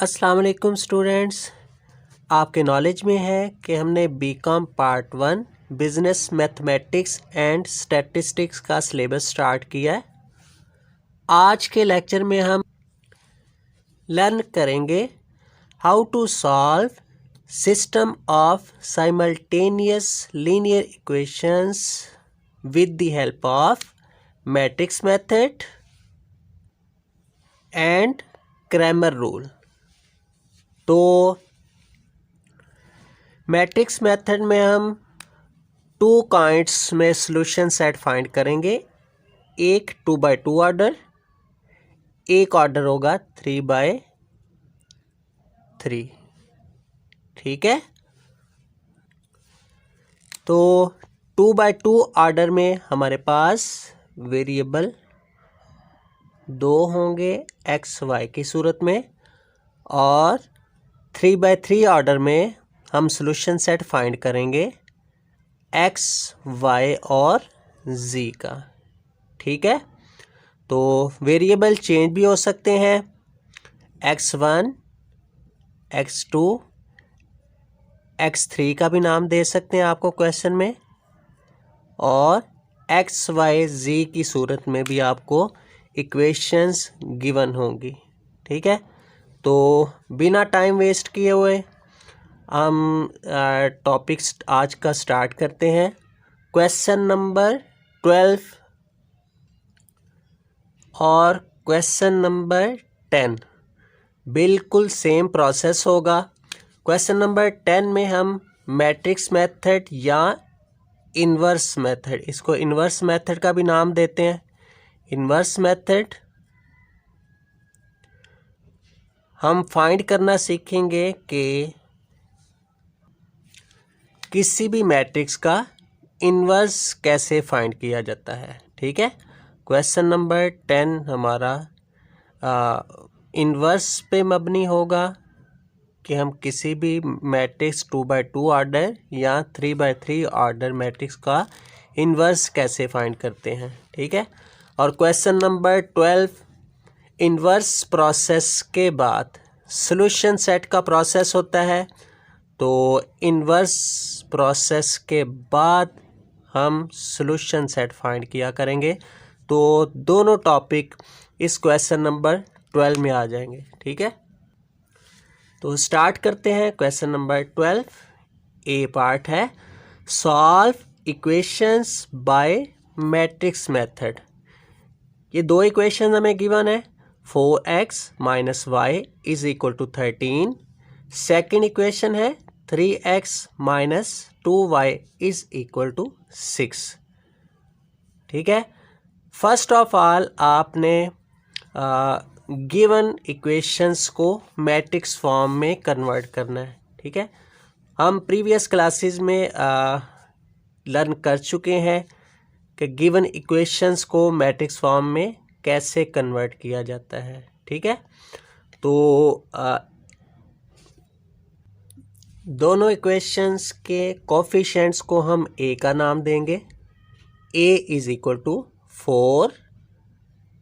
अस्सलाम वालेकुम स्टूडेंट्स, आपके नॉलेज में है कि हमने BCom part 1 business mathematics and statistics का सिलेबस स्टार्ट किया है। आज के लेक्चर में हम लर्न करेंगे how to solve system of simultaneous linear equations with the help of matrix method and Cramer rule. तो मैट्रिक्स मेथड में हम 2 काइंड्स में सॉल्यूशन सेट फाइंड करेंगे। एक 2x2 ऑर्डर, एक ऑर्डर होगा 3x3। ठीक है, तो 2x2 ऑर्डर में हमारे पास वेरिएबल 2 होंगे एक्स वाई की सूरत में, और 3x3 ऑर्डर में हम सॉल्यूशन सेट फाइंड करेंगे एक्स वाई और जी का। ठीक है, तो वेरिएबल चेंज भी हो सकते हैं, x1 x2 x3 का भी नाम दे सकते हैं आपको क्वेश्चन में, और एक्स वाई जी की सूरत में भी आपको इक्वेशंस गिवन होंगी। ठीक है, तो बिना टाइम वेस्ट किए हुए हम टॉपिक्स आज का स्टार्ट करते हैं। क्वेश्चन नंबर 12 और क्वेश्चन नंबर 10 बिल्कुल सेम प्रोसेस होगा। क्वेश्चन नंबर 10 में हम मैट्रिक्स मेथड या इन्वर्स मेथड, इसको इन्वर्स मेथड का भी नाम देते हैं, इन्वर्स मेथड हम फाइंड करना सीखेंगे कि किसी भी मैट्रिक्स का इन्वर्स कैसे फाइंड किया जाता है। ठीक है, क्वेश्चन नंबर 10 हमारा इन्वर्स पे मबनी होगा कि हम किसी भी मैट्रिक्स 2x2 ऑर्डर या 3x3 ऑर्डर मैट्रिक्स का इन्वर्स कैसे फाइंड करते हैं। ठीक है, और क्वेश्चन नंबर 12 इन्वर्स प्रोसेस के बाद सॉल्यूशन सेट का प्रोसेस होता है, तो इन्वर्स प्रोसेस के बाद हम सॉल्यूशन सेट फाइंड किया करेंगे। तो दोनों टॉपिक इस क्वेश्चन नंबर 12 में आ जाएंगे। ठीक है, तो स्टार्ट करते हैं। क्वेश्चन नंबर 12 ए पार्ट है, solve equations by matrix method. ये 2 इक्वेशन हमें गिवन है, 4x minus Y is equal to 13। Second equation है 3x minus 2y is equal to 6। ठीक है, फर्स्ट ऑफ ऑल आपने गिवन इक्वेशंस को मैट्रिक्स फॉर्म में कन्वर्ट करना है। ठीक है, हम प्रीवियस क्लासेस में लर्न कर चुके हैं कि गिवन इक्वेशंस को मैट्रिक्स फॉर्म में कैसे कन्वर्ट किया जाता है। ठीक है, तो दोनों इक्वेशंस के कोफिशिएंट्स को हम a का नाम देंगे। a is equal to 4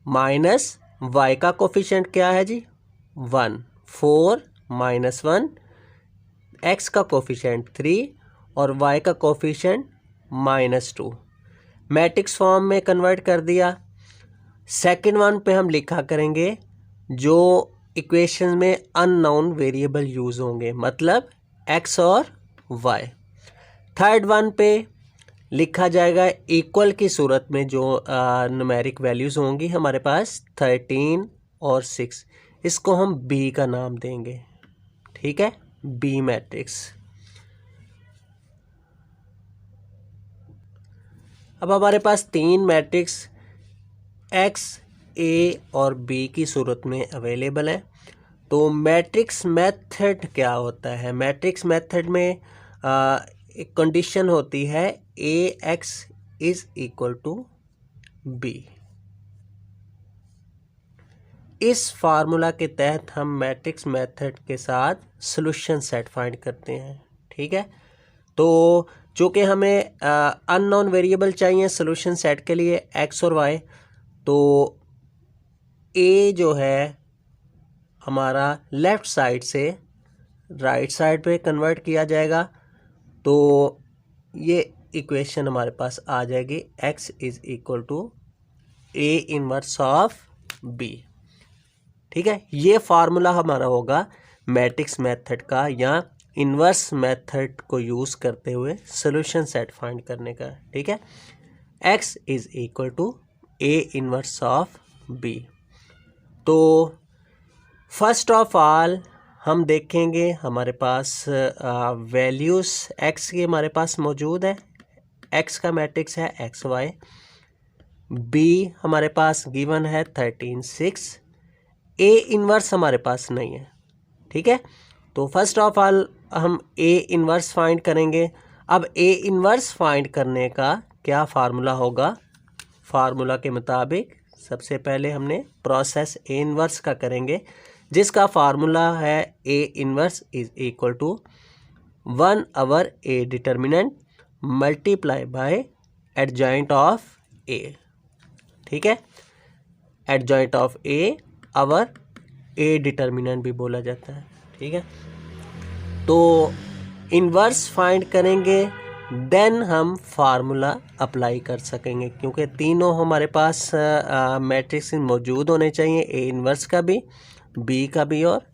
minus y का कोफिशिएंट क्या है जी 1, 4 माइनस 1, x का कोफिशिएंट 3 और y का कोफिशिएंट -2। मैट्रिक्स फॉर्म में कन्वर्ट कर दिया। सेकंड वन पे हम लिखा करेंगे जो इक्वेशन में अननोन वेरिएबल यूज़ होंगे, मतलब x और y। थर्ड वन पे लिखा जाएगा इक्वल की सूरत में जो न्यूमेरिक वैल्यूज़ होंगी हमारे पास 13 और 6, इसको हम b का नाम देंगे। ठीक है, b मैट्रिक्स। अब हमारे पास 3 मैट्रिक्स x, a और b की सूरत में अवेलेबल है। तो मैट्रिक्स मेथड क्या होता है? मैट्रिक्स मेथड में एक कंडीशन होती है ax is equal to b। इस फार्मूला के तहत हम मैट्रिक्स मेथड के साथ सॉल्यूशन सेट फाइंड करते हैं। ठीक है, तो चूँकि हमें अननोन वेरिएबल चाहिए सॉल्यूशन सेट के लिए x और y, तो a जो है हमारा लेफ़्ट साइड से राइट साइड पे कन्वर्ट किया जाएगा, तो ये इक्वेशन हमारे पास आ जाएगी x is equal to a inverse of b। ठीक है, ये फार्मूला हमारा होगा मैट्रिक्स मेथड का या इन्वर्स मेथड को यूज़ करते हुए सोल्यूशन सेट फाइंड करने का। ठीक है, x is equal to a inverse of b। तो फर्स्ट ऑफ ऑल हम देखेंगे हमारे पास वैल्यूज़ x की हमारे पास मौजूद है, x का मैट्रिक्स है एक्स वाई, b हमारे पास गिवन है 13 6, a इन्वर्स हमारे पास नहीं है। ठीक है, तो फर्स्ट ऑफ ऑल हम a इन्वर्स फाइंड करेंगे। अब a इन्वर्स फाइंड करने का क्या फार्मूला होगा, फार्मूला के मुताबिक सबसे पहले हमने प्रोसेस a इन्वर्स का करेंगे, जिसका फार्मूला है a inverse is equal to 1 over a determinant multiply by adjoint of a। ठीक है, adjoint of a over a determinant भी बोला जाता है। ठीक है, तो इन्वर्स फाइंड करेंगे देन हम फार्मूला अप्लाई कर सकेंगे, क्योंकि तीनों हमारे पास मैट्रिक्स मौजूद होने चाहिए, ए इन्वर्स का भी, बी का भी और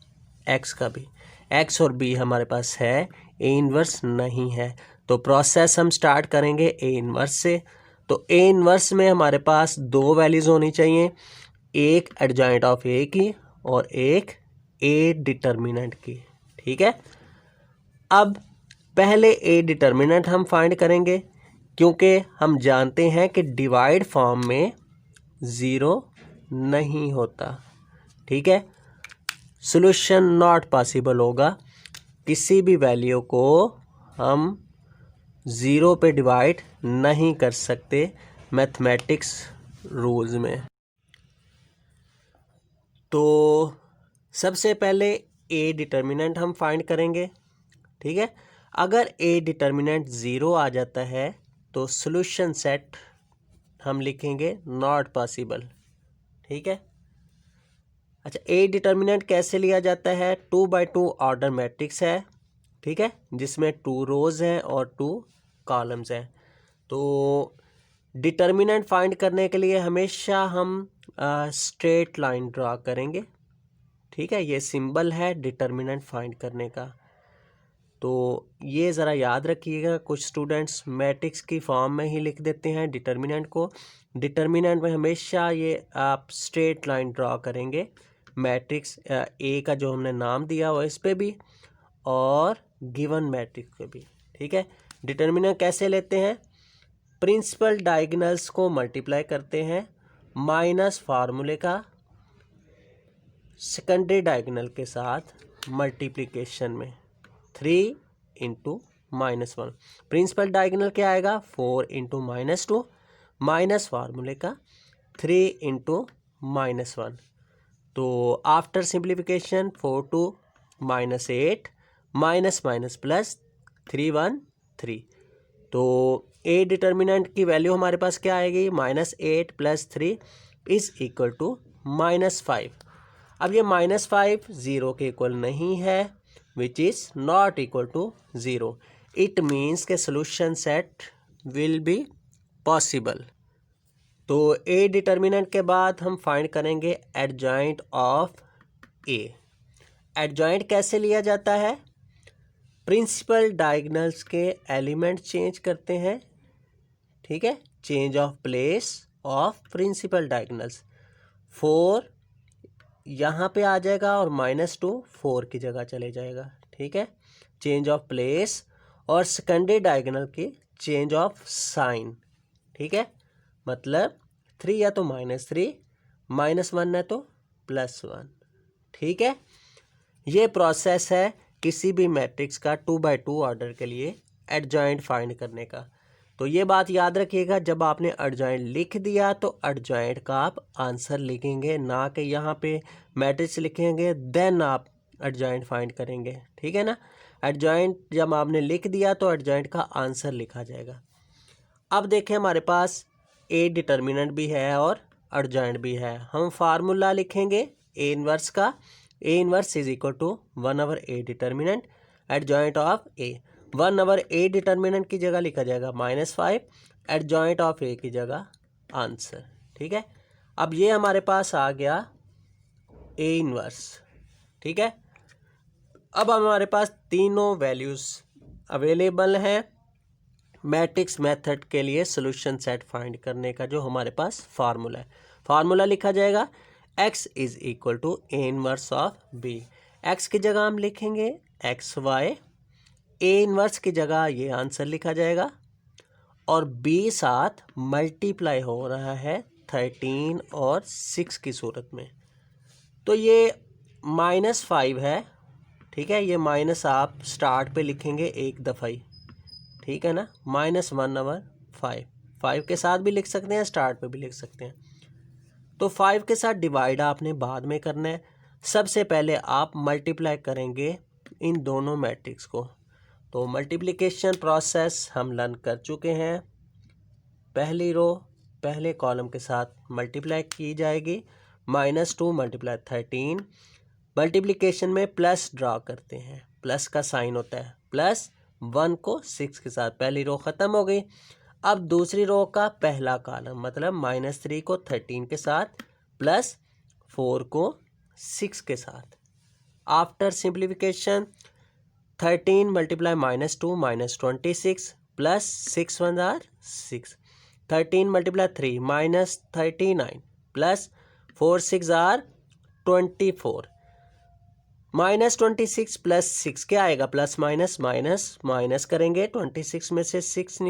एक्स का भी। एक्स और बी हमारे पास है, ए इन्वर्स नहीं है। तो प्रोसेस हम स्टार्ट करेंगे ए इन्वर्स से। तो ए इन्वर्स में हमारे पास दो वैल्यूज़ होनी चाहिए, एक एडजॉइंट ऑफ ए की और एक ए डिटर्मिनेंट की। ठीक है, अब पहले ए डिटर्मिनेंट हम फाइंड करेंगे, क्योंकि हम जानते हैं कि डिवाइड फॉर्म में ज़ीरो नहीं होता। ठीक है, सॉल्यूशन नॉट पॉसिबल होगा, किसी भी वैल्यू को हम ज़ीरो पे डिवाइड नहीं कर सकते मैथमेटिक्स रूल्स में। तो सबसे पहले ए डिटर्मिनेंट हम फाइंड करेंगे। ठीक है, अगर ए डिटर्मिनेंट ज़ीरो आ जाता है तो सॉल्यूशन सेट हम लिखेंगे नॉट पॉसिबल। ठीक है, अच्छा, ए डिटर्मिनेंट कैसे लिया जाता है, 2x2 ऑर्डर मैट्रिक्स है। ठीक है, जिसमें 2 रोज हैं और 2 कॉलम्स हैं। तो डिटर्मिनेंट फाइंड करने के लिए हमेशा हम स्ट्रेट लाइन ड्रा करेंगे। ठीक है, ये सिंबल है डिटर्मिनेंट फाइंड करने का, तो ये ज़रा याद रखिएगा। कुछ स्टूडेंट्स मैट्रिक्स की फॉर्म में ही लिख देते हैं डिटर्मिनेंट को। डिटर्मिनेंट में हमेशा ये आप स्ट्रेट लाइन ड्रा करेंगे, मैट्रिक्स ए का जो हमने नाम दिया हुआ इस पे भी और गिवन मैट्रिक्स पे भी। ठीक है, डिटर्मिनेंट कैसे लेते हैं, प्रिंसिपल डायगोनल्स को मल्टीप्लाई करते हैं माइनस फार्मूले का सेकेंडरी डायगोनल के साथ मल्टीप्लिकेशन में 3 इंटू -1। प्रिंसिपल डायगोनल क्या आएगा, 4 इंटू -2 माइनस फार्मूले का 3 इंटू -1। तो after simplification 4 to -8 minus minus plus 3 1 3। तो ए डिटर्मिनेंट की वैल्यू हमारे पास क्या आएगी, -8 + 3 इज इक्वल टू -5। अब ये -5 ज़ीरो के इक्वल नहीं है, which is not equal to zero. It means के solution set will be possible. तो ए डिटर्मिनेंट के बाद हम फाइंड करेंगे एडजॉइंट ऑफ ए। एडजॉइंट कैसे लिया जाता है, प्रिंसिपल डायगोनल्स के एलिमेंट चेंज करते हैं। ठीक है, change of place of principal diagonals. 4 यहाँ पे आ जाएगा और -2 4 की जगह चले जाएगा। ठीक है, चेंज ऑफ प्लेस और सेकेंडरी डायगोनल की चेंज ऑफ साइन। ठीक है, मतलब 3 या तो -3, -1 है तो +1। ठीक है, ये प्रोसेस है किसी भी मैट्रिक्स का 2x2 ऑर्डर के लिए एडजॉइंट फाइंड करने का। तो ये बात याद रखिएगा, जब आपने एडजॉइंट लिख दिया तो एडजॉइंट का आप आंसर लिखेंगे, ना कि यहाँ पे मैट्रिक्स लिखेंगे देन आप एडजॉइंट फाइंड करेंगे। ठीक है ना, एडजॉइंट जब आपने लिख दिया तो एडजॉइंट का आंसर लिखा जाएगा। अब देखें, हमारे पास ए डिटर्मिनेंट भी है और एडजॉइंट भी है। हम फार्मूला लिखेंगे ए इनवर्स का, A inverse is equal to 1/a determinant adjoint of A. 1/a determinant की जगह लिखा जाएगा -5, एट जॉइंट ऑफ ए की जगह आंसर। ठीक है, अब ये हमारे पास आ गया ए इनवर्स। ठीक है, अब हमारे पास तीनों वैल्यूज़ अवेलेबल हैं मैट्रिक्स मेथड के लिए सॉल्यूशन सेट फाइंड करने का। जो हमारे पास फार्मूला है, फार्मूला लिखा जाएगा x is equal to A inverse of B. x की जगह हम लिखेंगे xy, ए इनवर्स की जगह ये आंसर लिखा जाएगा, और b साथ मल्टीप्लाई हो रहा है 13 और 6 की सूरत में। तो ये -5 है। ठीक है, ये माइनस आप स्टार्ट पे लिखेंगे एक दफ़ा ही। ठीक है ना, -1/5, 5 के साथ भी लिख सकते हैं, स्टार्ट पे भी लिख सकते हैं। तो 5 के साथ डिवाइड आपने बाद में करना है। सबसे पहले आप मल्टीप्लाई करेंगे इन दोनों मैट्रिक्स को। तो मल्टीप्लिकेशन प्रोसेस हम लर्न कर चुके हैं। पहली रो पहले कॉलम के साथ मल्टीप्लाई की जाएगी, -2 × 13। मल्टीप्लिकेशन में प्लस ड्रा करते हैं, प्लस का साइन होता है, +1 को 6 के साथ। पहली रो ख़त्म हो गई। अब दूसरी रो का पहला कॉलम मतलब -3 को 13 के साथ, +4 को 6 के साथ। After simplification 13 × -2 -26, +6 1 are 6। 13 × 3 -39, +4 6 are 24। -26 + 6 क्या आएगा, प्लस माइनस माइनस माइनस करेंगे। 26 में से 6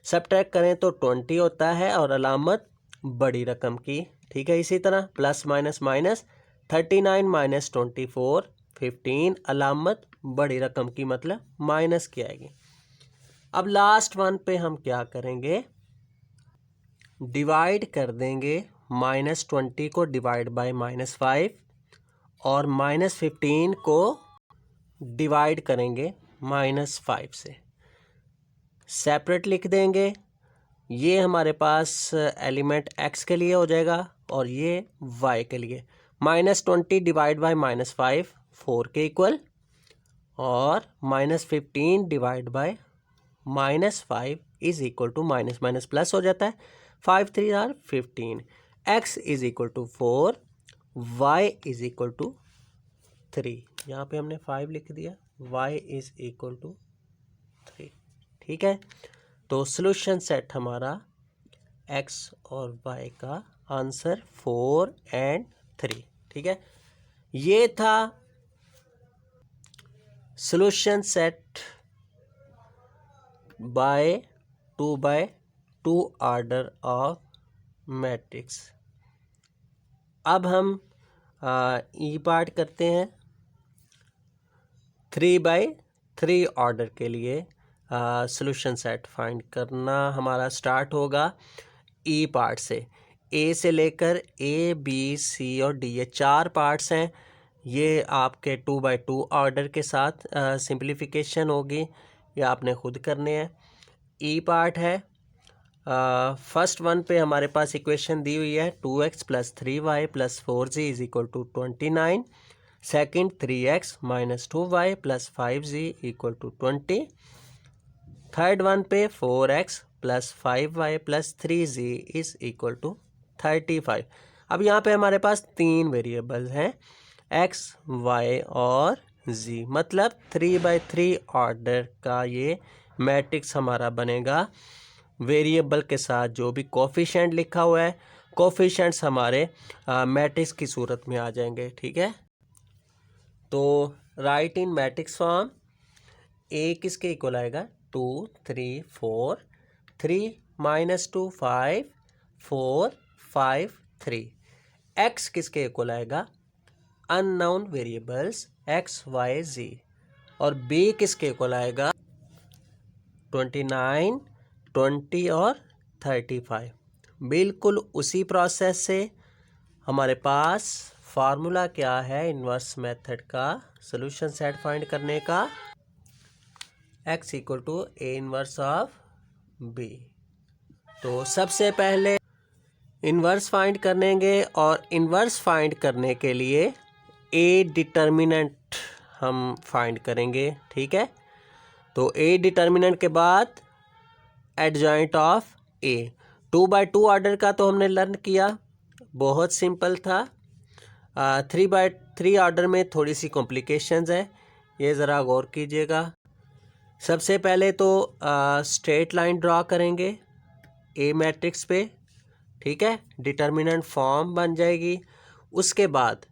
सब्ट्रैक्ट करें तो 20 होता है, और अलामत बड़ी रकम की। ठीक है, इसी तरह प्लस माइनस माइनस 39 - 24 15, अलामत बड़ी रकम की मतलब माइनस की आएगी। अब लास्ट वन पे हम क्या करेंगे, डिवाइड कर देंगे। -20 को डिवाइड बाय -5 और -15 को डिवाइड करेंगे -5 से। सेपरेट लिख देंगे। ये हमारे पास एलिमेंट x के लिए हो जाएगा और ये y के लिए। -20 डिवाइड बाय -5 4 के इक्वल, और -15 divide by -5 is equal to minus minus plus हो जाता है, 5 3 are 15। x is equal to 4, y is equal to 3। यहाँ पे हमने 5 लिख दिया, y इज इक्वल टू 3। ठीक है, तो सॉल्यूशन सेट हमारा x और y का आंसर 4 और 3। ठीक है, ये था solution set by 2x2 order of matrix. अब हम ई पार्ट करते हैं। 3x3 ऑर्डर के लिए सॉल्यूशन सेट फाइंड करना हमारा स्टार्ट होगा ई पार्ट से। ए से लेकर ए बी सी और डी, ये 4 पार्ट्स हैं। ये आपके 2x2 ऑर्डर के साथ सिंप्लीफिकेशन होगी, ये आपने खुद करने हैं। ई पार्ट है, फर्स्ट वन पे हमारे पास इक्वेशन दी हुई है 2x + 3y + 4z is equal to 29। Second 3x - 2y + 5z equal to 20। Third one पे 4x + 5y + 3z is equal to 35। अब यहाँ पे हमारे पास 3 वेरिएबल्स हैं x, y और z, मतलब 3x3 ऑर्डर का ये मैट्रिक्स हमारा बनेगा। वेरिएबल के साथ जो भी कोफिशिएंट लिखा हुआ है, कोफिशिएंट्स हमारे मैट्रिक्स की सूरत में आ जाएंगे। ठीक है, तो राइट इन मैट्रिक्स फॉर्म ए किसके इक्वल आएगा, 2 3 4, 3 - 2 5, 4 5 3। एक्स किसके इक्वल आएगा, unknown variables x y z, और बी किसके इक्वल आएगा 29 20 और 35। बिल्कुल उसी प्रोसेस से हमारे पास फार्मूला क्या है इन्वर्स मेथड का सॉल्यूशन सेट फाइंड करने का, x equal to A inverse of b। तो सबसे पहले इन्वर्स फाइंड करेंगे, और इन्वर्स फाइंड करने के लिए ए डिटर्मिनेंट हम फाइंड करेंगे, ठीक है। तो ए डिटर्मिनेंट के बाद एडजॉइंट ऑफ ए। 2/2 ऑर्डर का तो हमने लर्न किया, बहुत सिंपल था। 3/3 ऑर्डर में थोड़ी सी कॉम्प्लिकेशंस है, ये ज़रा गौर कीजिएगा। सबसे पहले तो स्ट्रेट लाइन ड्रॉ करेंगे ए मैट्रिक्स पे, ठीक है, डिटर्मिनेंट फॉर्म बन जाएगी। उसके बाद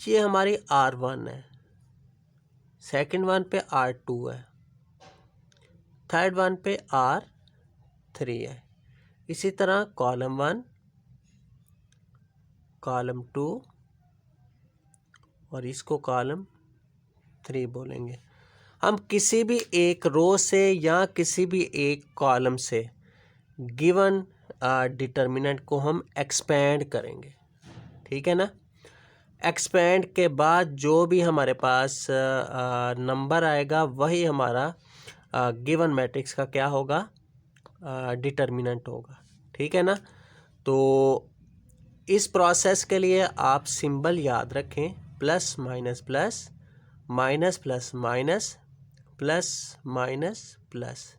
ये हमारी R1 है, सेकंड वन पे R2 है, थर्ड वन पे R3 है। इसी तरह कॉलम 1, कॉलम 2 और इसको कॉलम 3 बोलेंगे। हम किसी भी एक रो से या किसी भी एक कॉलम से गिवन डिटर्मिनेंट को हम एक्सपेंड करेंगे, ठीक है ना। एक्सपेंड के बाद जो भी हमारे पास नंबर आएगा वही हमारा गिवन मैट्रिक्स का क्या होगा, डिटर्मिनेंट होगा, ठीक है ना। तो इस प्रोसेस के लिए आप सिंबल याद रखें, plus minus plus, minus plus minus, plus minus plus.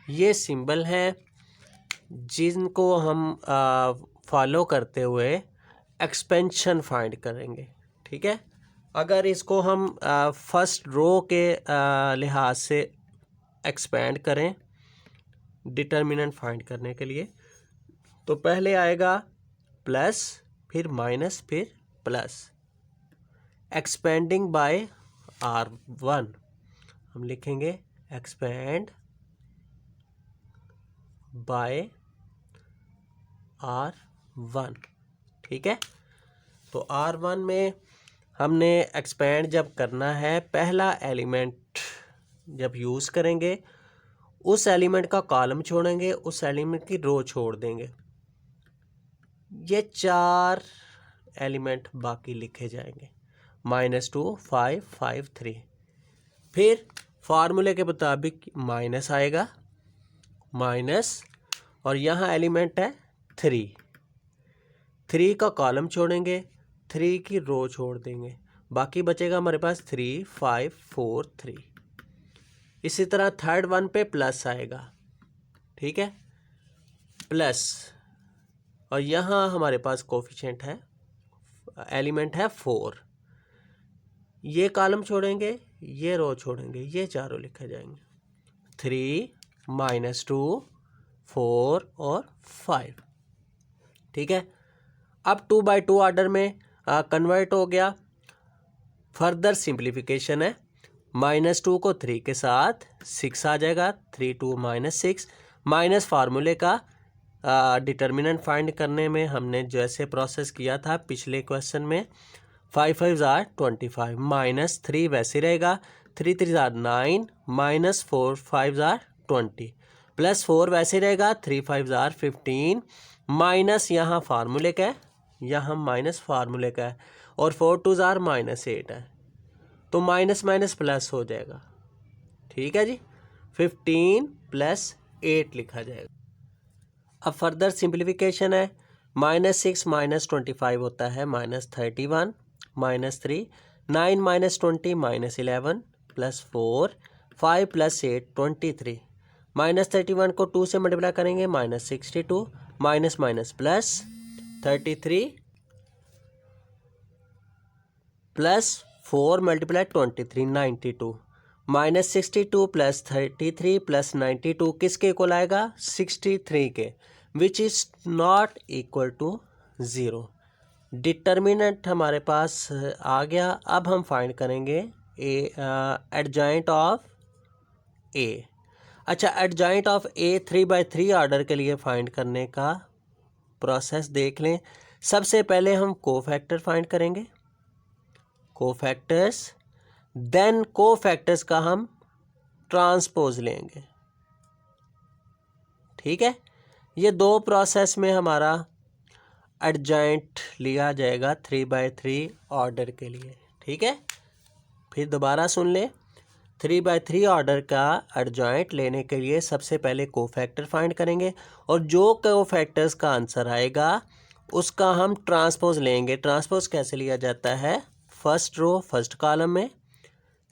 ये सिंबल हैं जिनको हम फॉलो करते हुए एक्सपेंशन फाइंड करेंगे, ठीक है। अगर इसको हम फर्स्ट रो के लिहाज से एक्सपेंड करें डिटर्मिनेंट फाइंड करने के लिए, तो पहले आएगा प्लस, फिर माइनस, फिर प्लस। एक्सपेंडिंग बाय R1 हम लिखेंगे एक्सपेंड बाय R1, ठीक है। तो R1 में हमने एक्सपेंड जब करना है, पहला एलिमेंट जब यूज़ करेंगे उस एलिमेंट का कॉलम छोड़ेंगे, उस एलिमेंट की रो छोड़ देंगे। ये 4 एलिमेंट बाकी लिखे जाएंगे, -2, 5, 5, 3। फिर फार्मूले के मुताबिक माइनस आएगा, माइनस, और यहाँ एलिमेंट है 3 का कॉलम छोड़ेंगे, 3 की रो छोड़ देंगे, बाकी बचेगा हमारे पास 3, 5, 4, 3। इसी तरह थर्ड वन पे प्लस आएगा, ठीक है, प्लस, और यहाँ हमारे पास कोफिशिएंट है, एलिमेंट है 4। ये कॉलम छोड़ेंगे, ये रो छोड़ेंगे, ये चारों लिखे जाएंगे, 3, -2, 4 और 5, ठीक है। अब 2/2 ऑर्डर में कन्वर्ट हो गया। फर्दर सिंप्लीफिकेशन है, -2 को 3 के साथ 6 आ जाएगा, 3, 2 -6, माइनस फार्मूले का डिटर्मिनेंट फाइंड करने में हमने जैसे प्रोसेस किया था पिछले क्वेश्चन में, 5 5 are 25, -3 वैसे रहेगा, 3 3 are 9, -4 5 are 20, +4 वैसे रहेगा, 3 5 are 15, माइनस यहाँ फार्मूले का है, यहाँ माइनस फार्मूले का है, और 4 2 are -8 है, तो माइनस माइनस प्लस हो जाएगा, ठीक है जी। 15 + 8 लिखा जाएगा। अब फर्दर सिंप्लीफिकेशन है, -6 -25 होता है -31, -3, 9 -20 -11, +4, 5 + 8 23, -31 को 2 से मल्टीप्लाई करेंगे, -62, माइनस माइनस प्लस 33 +4 × 23 92, -62 + 33 + 92 किसके इक्वल आएगा, 63 के, which is not equal to 0। Determinant हमारे पास आ गया। अब हम फाइंड करेंगे एडजॉइंट ऑफ ए। अच्छा, एडजॉइंट ऑफ ए 3/3 ऑर्डर के लिए फाइंड करने का प्रोसेस देख लें। सबसे पहले हम कोफैक्टर फाइंड करेंगे, कोफैक्टर्स, देन कोफैक्टर्स का हम ट्रांसपोज लेंगे, ठीक है। ये दो प्रोसेस में हमारा एडजॉइंट लिया जाएगा 3/3 ऑर्डर के लिए, ठीक है। फिर दोबारा सुन ले, 3/3 ऑर्डर का एडजॉइंट लेने के लिए सबसे पहले कोफैक्टर फाइंड करेंगे, और जो कोफैक्टर्स का आंसर आएगा उसका हम ट्रांसपोज लेंगे। ट्रांसपोज कैसे लिया जाता है? फर्स्ट रो फर्स्ट कॉलम में,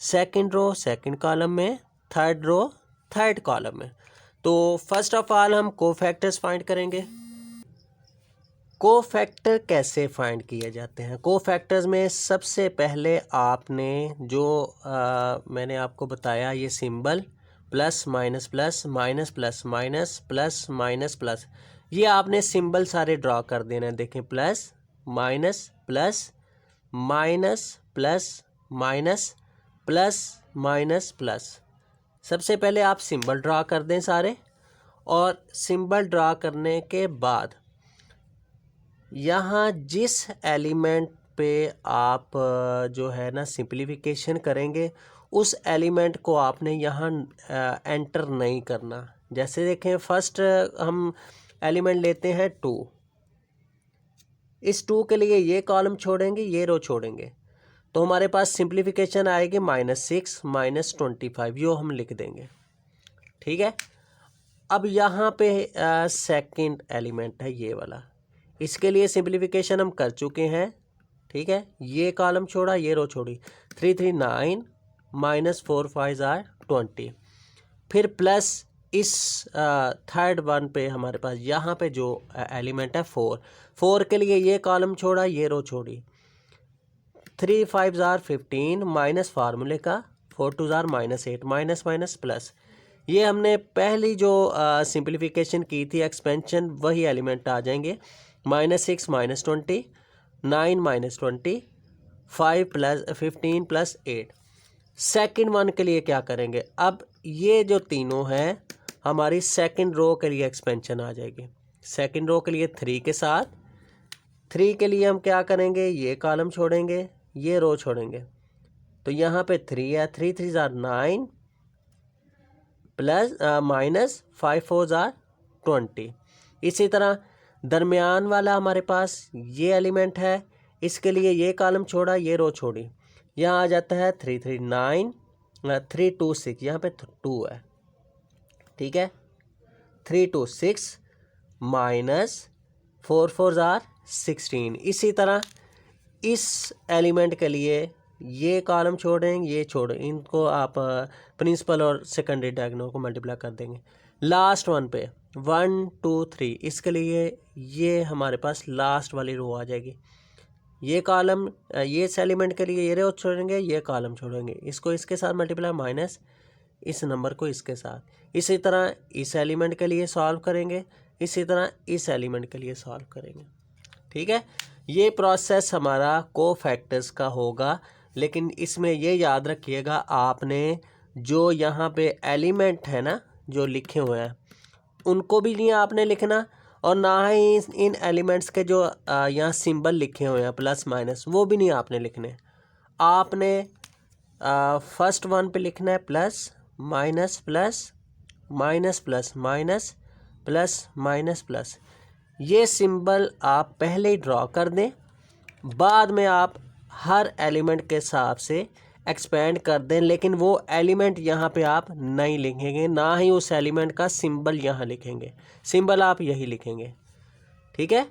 सेकंड रो सेकंड कॉलम में, थर्ड रो थर्ड कॉलम में। तो फर्स्ट ऑफ ऑल हम कोफैक्टर्स फाइंड करेंगे। कोफैक्टर कैसे फाइंड किए जाते हैं? कोफैक्टर्स में सबसे पहले आपने जो मैंने आपको बताया, ये symbol plus minus plus minus plus minus plus minus plus, ये आपने सिंबल सारे ड्रॉ कर देना है। देखें, plus minus plus minus plus minus plus minus plus. सबसे पहले आप सिंबल ड्रा कर दें सारे, और सिंबल ड्रा करने के बाद यहाँ जिस एलिमेंट पे आप जो है ना सिंप्लीफिकेशन करेंगे, उस एलिमेंट को आपने यहाँ एंटर नहीं करना। जैसे देखें, फर्स्ट हम एलिमेंट लेते हैं 2। इस 2 के लिए ये कॉलम छोड़ेंगे, ये रो छोड़ेंगे, तो हमारे पास सिंप्लीफिकेशन आएगी -6 -25, यो हम लिख देंगे। ठीक है। अब यहाँ पे सेकंड एलिमेंट है ये वाला, इसके लिए सिंप्लीफिकेशन हम कर चुके हैं। ठीक है, ये कॉलम छोड़ा, ये रो छोड़ी, 3 3 9 -4 5 20। फिर प्लस इस थर्ड वन पे हमारे पास यहाँ पे जो एलिमेंट है 4 के लिए ये कॉलम छोड़ा, ये रो छोड़ी, 3 5 15 माइनस फार्मूले का 4 2 -8 माइनस माइनस प्लस। ये हमने पहली जो सिंप्लीफिकेशन की थी एक्सपेंशन, वही एलिमेंट आ जाएंगे। -6 -20 9 -20 5 प्लस 15 प्लस 8। सेकंड वन के लिए क्या करेंगे? अब ये जो तीनों हैं हमारी सेकंड रो के लिए एक्सपेंशन आ जाएगी। सेकंड रो के लिए 3 के साथ, 3 के लिए हम क्या करेंगे? ये कॉलम छोड़ेंगे, ये रो छोड़ेंगे, तो यहाँ पे 3 है, 3 3 9 प्लस -5 4 20। इसी तरह दरमियान वाला हमारे पास ये एलिमेंट है, इसके लिए ये कॉलम छोड़ा, ये रो छोड़ी, यहाँ आ जाता है 3 3 9 3 2 6, यहाँ पे 2 है। ठीक है, 3 2 6 -4 4 16। इसी तरह इस एलिमेंट के लिए ये कॉलम छोड़ेंगे, ये छोड़ें, इनको आप प्रिंसिपल और सेकेंडरी डायगोनल को मल्टीप्लाई कर देंगे। लास्ट वन पे 1 2 3, इसके लिए ये हमारे पास लास्ट वाली रो आ जाएगी। ये कॉलम ये इस एलिमेंट के लिए ये रो छोड़ेंगे, ये कॉलम छोड़ेंगे, इसको इसके साथ मल्टीप्लाई माइनस इस नंबर को इसके साथ। इसी तरह इस एलिमेंट के लिए सॉल्व करेंगे, इसी तरह इस एलिमेंट के लिए सॉल्व करेंगे। ठीक है, ये प्रोसेस हमारा कोफैक्टर्स का होगा। लेकिन इसमें ये याद रखिएगा, आपने जो यहाँ पे एलिमेंट है ना जो लिखे हुए हैं, उनको भी नहीं आपने लिखना, और ना ही इन एलिमेंट्स के जो यहाँ सिंबल लिखे हुए हैं प्लस माइनस, वो भी नहीं आपने लिखने। आपने फर्स्ट वन पे लिखना है plus minus plus minus plus minus plus minus plus. ये सिंबल आप पहले ही ड्रॉ कर दें, बाद में आप हर एलिमेंट के हिसाब से एक्सपेंड कर दें, लेकिन वो एलिमेंट यहाँ पे आप नहीं लिखेंगे, ना ही उस एलिमेंट का सिंबल यहाँ लिखेंगे, सिंबल आप यही लिखेंगे। ठीक है,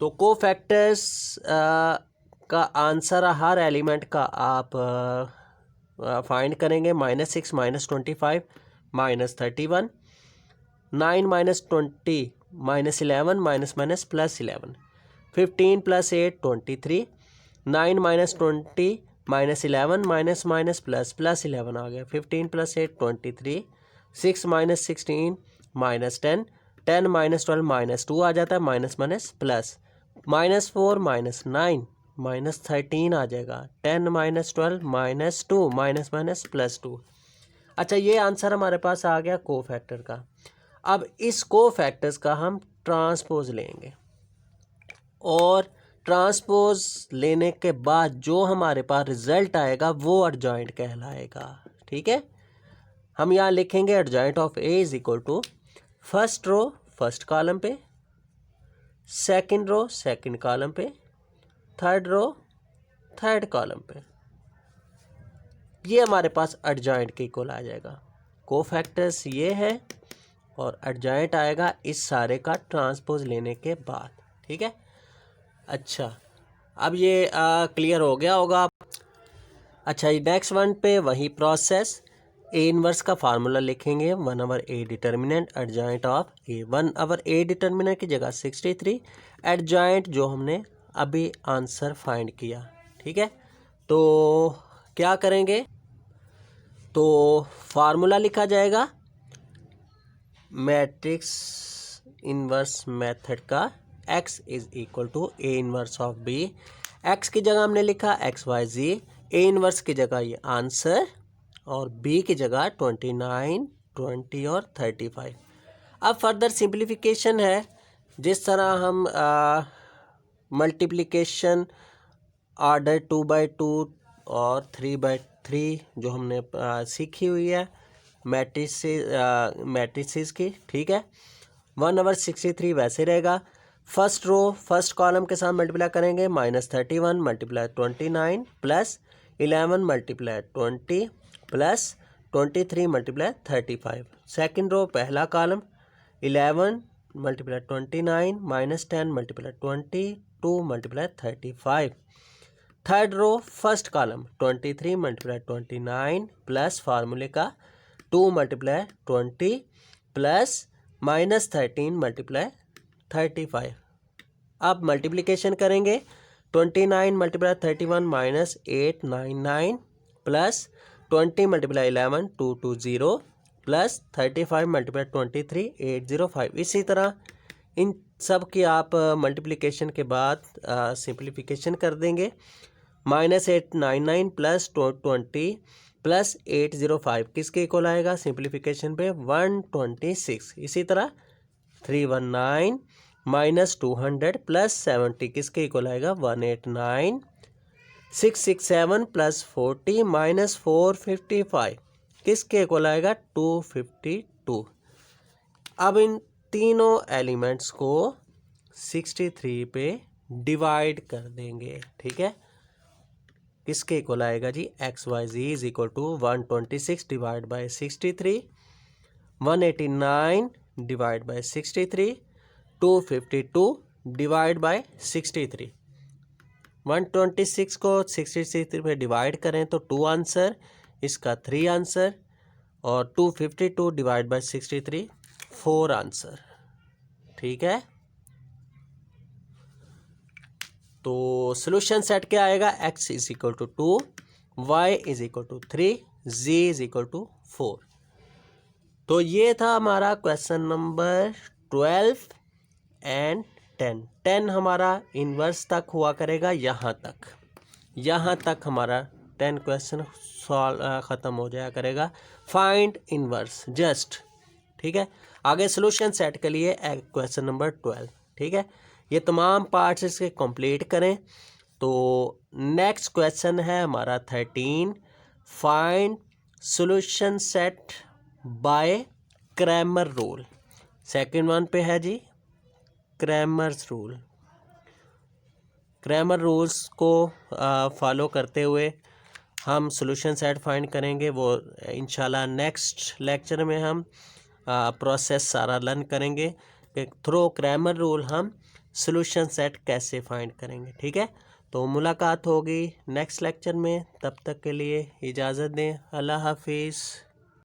तो कोफैक्टर्स का आंसर हर एलिमेंट का आप फाइंड करेंगे। -6 -25 -31, 9 -20 -11 माइनस प्लस 11, 15 + 8 23, 9 -20 -11 माइनस प्लस 11 आ गया, 15 + 8 23, 6 -16 -10, 10 -12 -2 आ जाता है, माइनस प्लस, -4 -9 -13 आ जाएगा, 10 -12 -2 माइनस प्लस 2। अच्छा, ये आंसर हमारे पास आ गया कोफैक्टर का। अब इस कोफैक्टर्स का हम ट्रांसपोज लेंगे, और ट्रांसपोज लेने के बाद जो हमारे पास रिजल्ट आएगा वो एडजॉइंट कहलाएगा। ठीक है, हम यहाँ लिखेंगे adjoint of A is equal to first row first column पे, सेकंड रो सेकंड कॉलम पे, थर्ड रो थर्ड कॉलम पे। ये हमारे पास एडजॉइंट के इक्वल आ जाएगा। कोफैक्टर्स ये है, और एडजॉइंट आएगा इस सारे का ट्रांसपोज लेने के बाद। ठीक है, अच्छा, अब ये क्लियर हो गया होगा। अच्छा, ये नेक्स्ट वन पे वही प्रोसेस, ए इनवर्स का फार्मूला लिखेंगे, 1 over A determinant adjoint of A. 1 over A determinant की जगह 63 एडजॉइंट जो हमने अभी आंसर फाइंड किया। ठीक है, तो क्या करेंगे, तो फार्मूला लिखा जाएगा मैट्रिक्स इनवर्स मेथड का, x is equal to A inverse of B. x की जगह हमने लिखा X Y Z, A inverse की जगह ये आंसर और b की जगह 29, 20 और 35। अब फर्दर सिंप्लीफिकेशन है, जिस तरह हम मल्टीप्लिकेशन ऑर्डर 2/2 और 3/3 जो हमने सीखी हुई है मैट्रिसेस की। ठीक है, 1 ओवर 63 वैसे रहेगा। फर्स्ट रो फर्स्ट कॉलम के साथ मल्टीप्लाई करेंगे, -31 multiply 29 plus 11 multiply 20 plus 23 multiply 35। Second row पहला column 11 multiply 29 -10 multiply 20 2 multiply 35। Third row first column 23 multiply 29 plus फार्मूले का 2 मल्टीप्लाई 20 प्लस -13 मल्टीप्लाई 35। अब मल्टीप्लिकेशन करेंगे, 29 multiply 31 -899 plus 20 multiply 11 220 plus 35 multiply 23 805। इसी तरह इन सब की आप मल्टीप्लिकेशन के बाद सिंप्लीफिकेशन कर देंगे। -899 प्लस 20 प्लस 805 किसके इक्वल आएगा सिंप्लीफिकेशन पे, 126। इसी तरह 319 -200 प्लस 70 किसके इक्वल आएगा, 189। 667 प्लस 40 -455 किसके इक्वल आएगा, 252। अब इन तीनों एलिमेंट्स को 63 पे डिवाइड कर देंगे। ठीक है, किसके इक्वल आएगा z, x Y z is equal to 126 divide by 63, 189 divide by 63, 252 divide by 63। 126 को 63 पे डिवाइड करें तो 2 आंसर, इसका 3 आंसर, और 252 डिवाइड बाई 63 4 आंसर। ठीक है, तो सोल्यूशन सेट क्या आएगा, x is equal to 2, y is equal to 3, z is equal to 4। तो ये था हमारा क्वेश्चन नंबर 12 एंड 10। 10 हमारा इन्वर्स तक हुआ करेगा, यहाँ तक हमारा 10 क्वेश्चन सॉल्व ख़त्म हो जाया करेगा। Find inverse just. ठीक है, आगे सोल्यूशन सेट के लिए क्वेश्चन नंबर 12। ठीक है, ये तमाम पार्ट्स इसके कंप्लीट करें। तो नेक्स्ट क्वेश्चन है हमारा 13, find solution set by Cramer rule. Second one पे है जी क्रैमर्स रूल। क्रैमर रूल्स को फॉलो करते हुए हम सॉल्यूशन सेट फाइंड करेंगे। वो इंशाल्लाह नेक्स्ट लेक्चर में हम प्रोसेस सारा लर्न करेंगे कि थ्रू क्रैमर रूल हम सॉल्यूशन सेट कैसे फाइंड करेंगे। ठीक है, तो मुलाकात होगी नेक्स्ट लेक्चर में। तब तक के लिए इजाज़त दें, अल्लाह हाफिज़।